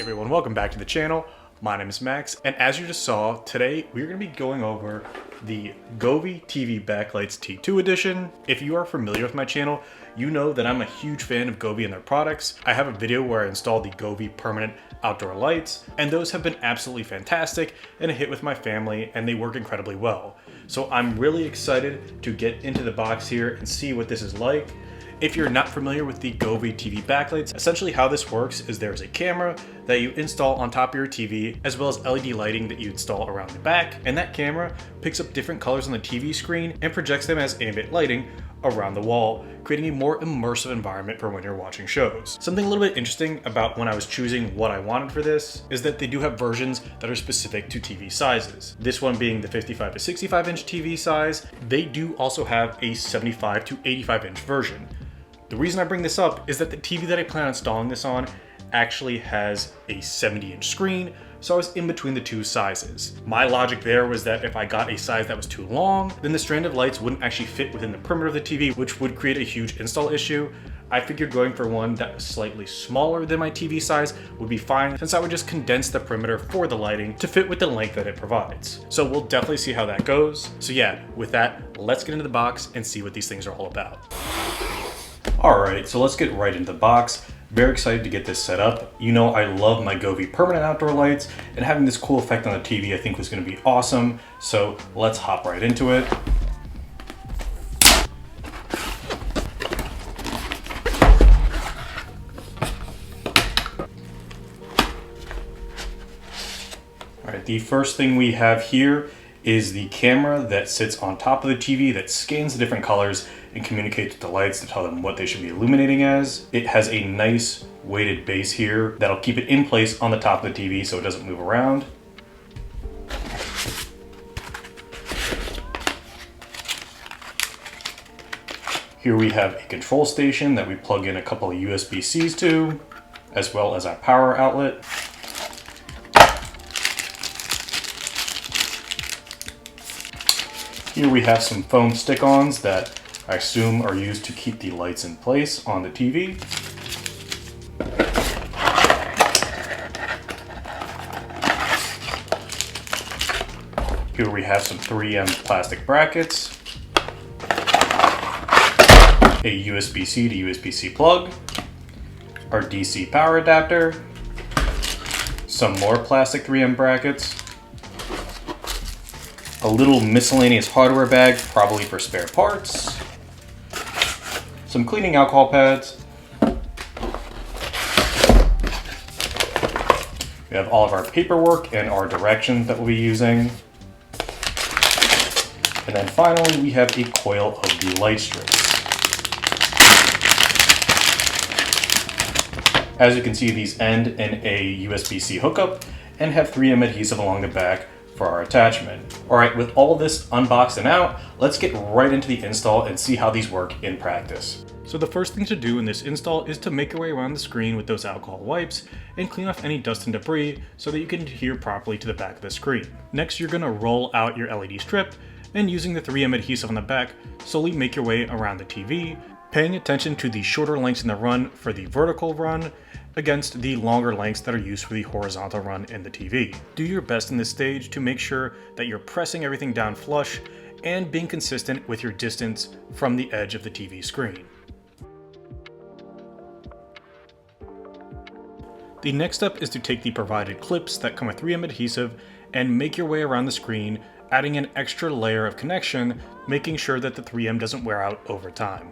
everyone, welcome back to the channel. My name is Max, and as you just saw, today we're going to be going over the Govee TV Backlights T2 edition. If you are familiar with my channel, you know that I'm a huge fan of Govee and their products. I have a video where I installed the Govee Permanent Outdoor Lights, and those have been absolutely fantastic and a hit with my family, and they work incredibly well. So I'm really excited to get into the box here and see what this is like. If you're not familiar with the Govee TV backlights, essentially how this works is there's a camera that you install on top of your TV, as well as LED lighting that you install around the back, and that camera picks up different colors on the TV screen and projects them as ambient lighting around the wall, creating a more immersive environment for when you're watching shows. Something a little bit interesting about when I was choosing what I wanted for this is that they do have versions that are specific to TV sizes. This one being the 55 to 65 inch TV size. They do also have a 75 to 85 inch version. The reason I bring this up is that the TV that I plan on installing this on actually has a 70-inch screen, so I was in between the two sizes. My logic there was that if I got a size that was too long, then the strand of lights wouldn't actually fit within the perimeter of the TV, which would create a huge install issue. I figured going for one that was slightly smaller than my TV size would be fine, since I would just condense the perimeter for the lighting to fit with the length that it provides. So we'll definitely see how that goes. So yeah, with that, let's get into the box and see what these things are all about. Alright, so let's get right into the box. Very excited to get this set up. You know, I love my Govee Permanent Outdoor Lights, and having this cool effect on the TV I think was going to be awesome. So let's hop right into it. Alright, the first thing we have here is the camera that sits on top of the TV that scans the different colors and communicates with the lights to tell them what they should be illuminating as. It has a nice weighted base here that'll keep it in place on the top of the TV so it doesn't move around. Here we have a control station that we plug in a couple of USB-Cs to, as well as our power outlet. Here we have some foam stick-ons that I assume are used to keep the lights in place on the TV. Here we have some 3M plastic brackets, a USB-C to USB-C plug, our DC power adapter, some more plastic 3M brackets, a little miscellaneous hardware bag, probably for spare parts, some cleaning alcohol pads. We have all of our paperwork and our directions that we'll be using. And then finally, we have a coil of the light strips. As you can see, these end in a USB-C hookup and have 3M adhesive along the back for our attachment. Alright, with all this unboxed and out, let's get right into the install and see how these work in practice. So the first thing to do in this install is to make your way around the screen with those alcohol wipes and clean off any dust and debris so that you can adhere properly to the back of the screen. Next, you're going to roll out your LED strip and using the 3M adhesive on the back, slowly make your way around the TV, paying attention to the shorter lengths in the run for the vertical run against the longer lengths that are used for the horizontal run in the TV. Do your best in this stage to make sure that you're pressing everything down flush and being consistent with your distance from the edge of the TV screen. The next step is to take the provided clips that come with 3M adhesive and make your way around the screen, adding an extra layer of connection, making sure that the 3M doesn't wear out over time.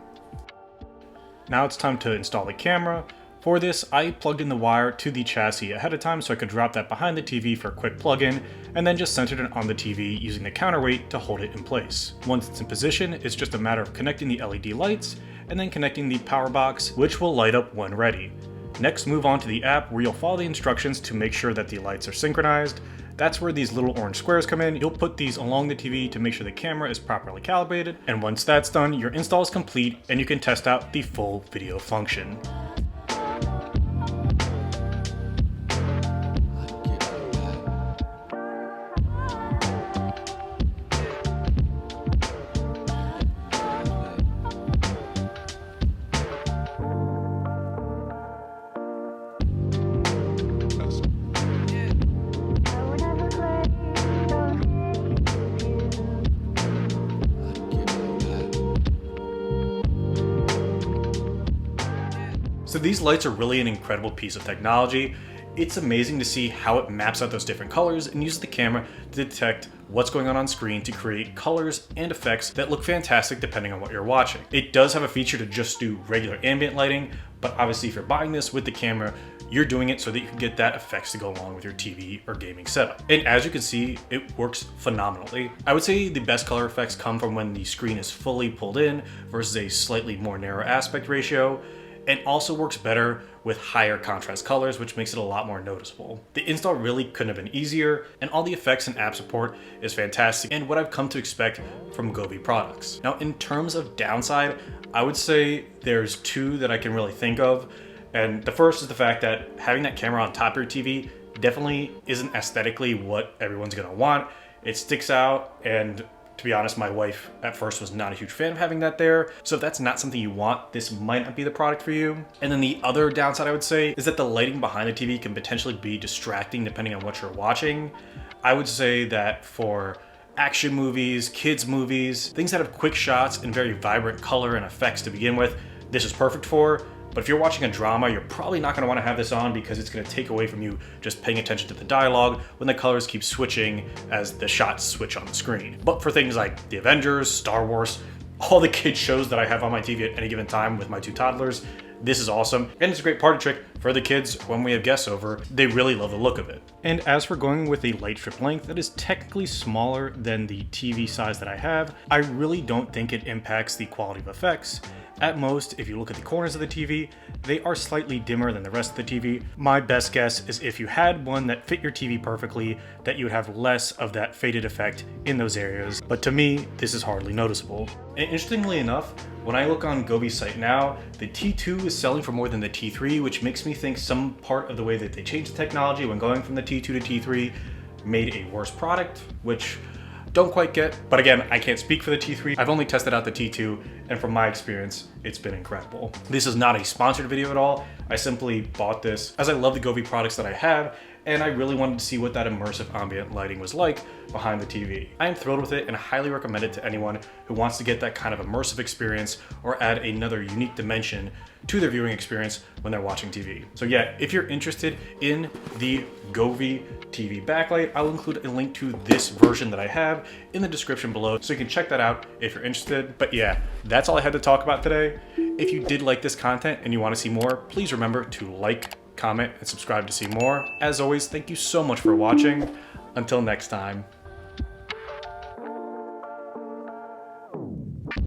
Now it's time to install the camera. For this, I plugged in the wire to the chassis ahead of time so I could drop that behind the TV for a quick plug-in, and then just centered it on the TV using the counterweight to hold it in place. Once it's in position, it's just a matter of connecting the LED lights and then connecting the power box, which will light up when ready. Next, move on to the app where you'll follow the instructions to make sure that the lights are synchronized. That's where these little orange squares come in. You'll put these along the TV to make sure the camera is properly calibrated. And once that's done, your install is complete and you can test out the full video function. Test. these lights are really an incredible piece of technology. It's amazing to see how it maps out those different colors and uses the camera to detect what's going on screen to create colors and effects that look fantastic depending on what you're watching. It does have a feature to just do regular ambient lighting, but obviously if you're buying this with the camera, you're doing it so that you can get that effects to go along with your TV or gaming setup. And as you can see, it works phenomenally. I would say the best color effects come from when the screen is fully pulled in versus a slightly more narrow aspect ratio, and also works better with higher contrast colors, which makes it a lot more noticeable. The install really couldn't have been easier, and all the effects and app support is fantastic and what I've come to expect from Govee products. Now, in terms of downside, I would say there's two that I can really think of. And the first is the fact that having that camera on top of your TV definitely isn't aesthetically what everyone's gonna want. It sticks out, and to be honest, my wife at first was not a huge fan of having that there. So if that's not something you want, this might not be the product for you. And then the other downside I would say is that the lighting behind the TV can potentially be distracting depending on what you're watching. I would say that for action movies, kids movies, things that have quick shots and very vibrant color and effects to begin with, this is perfect for. But if you're watching a drama, you're probably not going to want to have this on because it's going to take away from you just paying attention to the dialogue when the colors keep switching as the shots switch on the screen. But for things like the Avengers, Star Wars, all the kids shows that I have on my TV at any given time with my two toddlers, this is awesome. And it's a great party trick for the kids when we have guests over. They really love the look of it. And as for going with a light strip length that is technically smaller than the TV size that I have, I really don't think it impacts the quality of effects. At most, if you look at the corners of the TV, they are slightly dimmer than the rest of the TV. My best guess is if you had one that fit your TV perfectly, that you would have less of that faded effect in those areas. But to me, this is hardly noticeable. And interestingly enough, when I look on Govee's site now, the T2 is selling for more than the T3, which makes me think some part of the way that they changed the technology when going from the T2 to T3 made a worse product, which don't quite get. But again, I can't speak for the T3. I've only tested out the T2, and from my experience, it's been incredible. This is not a sponsored video at all. I simply bought this as I love the Govee products that I have, and I really wanted to see what that immersive ambient lighting was like behind the TV. I am thrilled with it and highly recommend it to anyone who wants to get that kind of immersive experience or add another unique dimension to their viewing experience when they're watching TV. So yeah, if you're interested in the Govee TV Backlight, I'll include a link to this version that I have in the description below, so you can check that out if you're interested. But yeah, that's all I had to talk about today. If you did like this content and you want to see more, please remember to like, comment, and subscribe to see more. As always, thank you so much for watching. Until next time.